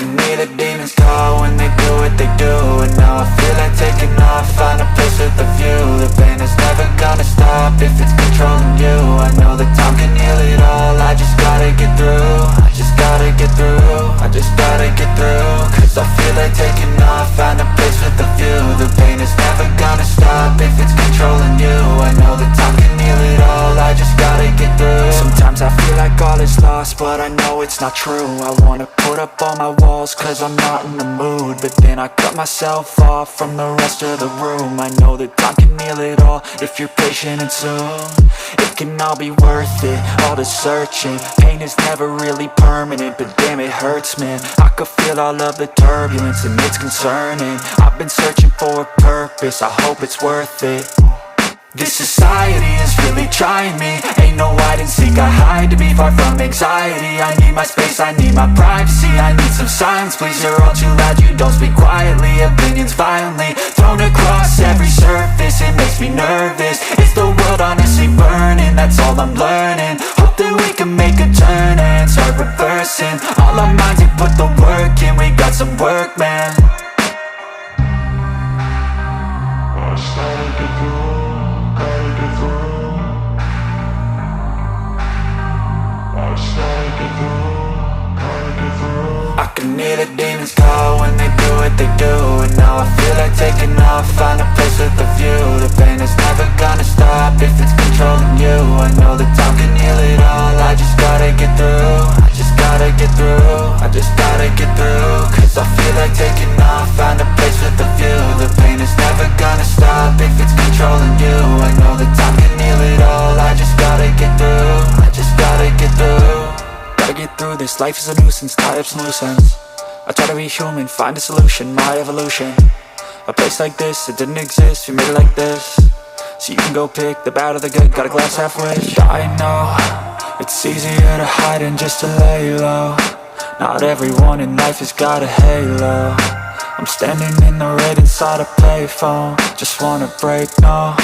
can hear the demons call when they do what they do. And now I feel like taking off, find a place with a view. The pain is never gonna stop if it's controlling you. I know that time can heal it all, I just gotta get through. I just gotta get through, I just gotta get through. Cause I feel like taking off, find a place with a view. The pain is never gonna stop if it's controlling you. I know that time can heal it all, I just gotta get through. Sometimes I feel like all is lost, but I know it's not true. I wanna put up all my walls cause I'm not in the mood, but then I cut myself off from the rest of the room. I know that time can heal it all if you're patient and soon it can all be worth it, all the searching. Pain is never really permanent, but damn it hurts, man. I could feel all of the turbulence and it's concerning. I've been searching for a purpose, I hope it's worth it. This society is really trying me. Ain't no hide and seek, I hide to be far from anxiety. I need my space, I need my privacy. I need some silence, please, you're all too loud. You don't speak quietly, opinions violently thrown across every surface. It makes me nervous, is the world honestly burning? That's all I'm learning. Hope that we can make a turn and start reversing all our minds and put the work in. We got some work, man. I started to grow. I can hear the demons call when they do what they do. And now I feel like taking off, find a place with a view. The pain is never gonna stop if it's controlling you. I know that time can heal it all, I just gotta get through. I just gotta get through, I just gotta get through. Cause I feel like taking off, find a place with a view. The pain is never gonna stop if it's controlling you. I know that time can heal it all, I just gotta get through. I just gotta get through. Gotta get through this, life is a nuisance, tie up some loose ends. I try to be human, find a solution, my evolution. A place like this, it didn't exist, we made it like this. So you can go pick the bad or the good, got a glass half wish. I know, it's easier to hide than just to lay low. Not everyone in life has got a halo. I'm standing in the red inside a payphone, just wanna break, no.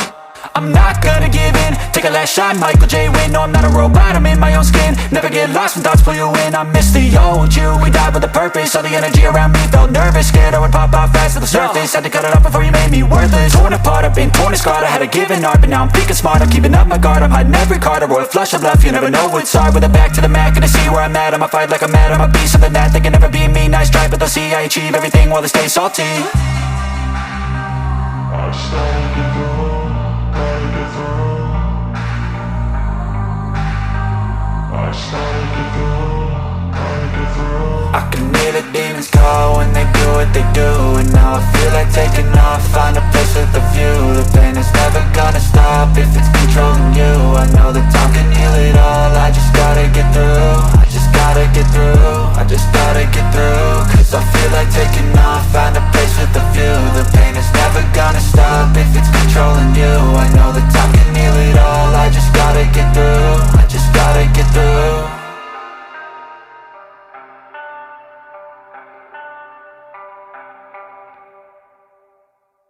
I'm not gonna give in, take a last shot, Michael J. Win. No, I'm not a robot, I'm in my own skin. Never get lost when thoughts pull you in. I miss the old you, we died with a purpose. All the energy around me felt nervous, scared I would pop off fast to the surface. Had to cut it off before you made me worthless. Torn apart, I've been torn and scarred. I had a given art, but now I'm thinking smart. I'm keeping up my guard, I'm hiding every card. A royal flush of love, you never know what's hard. With a back to the mat, gonna see where I'm at. I'ma fight like I'm mad, I'm a beast of the net. They can never be me, nice try, but they'll see I achieve everything while they stay salty. I started to grow. I can hear the demons call when they do what they do. And now I feel like taking off, find a place with a view. The pain is never gonna stop if it's controlling you. I know that time can heal it all, I just gotta get through. I just gotta get through, I just gotta get through. Cause I feel like taking off, find a place with a view. The pain is never gonna stop if it's controlling you. I know that time can heal it all, I just gotta get through. I just gotta get through.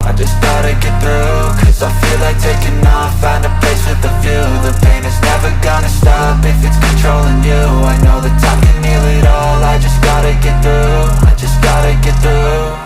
I just gotta get through, cause I feel like taking off, find a place with a view. The pain is never gonna stop if it's controlling you. I know that time can heal it all, I just gotta get through. I just gotta get through.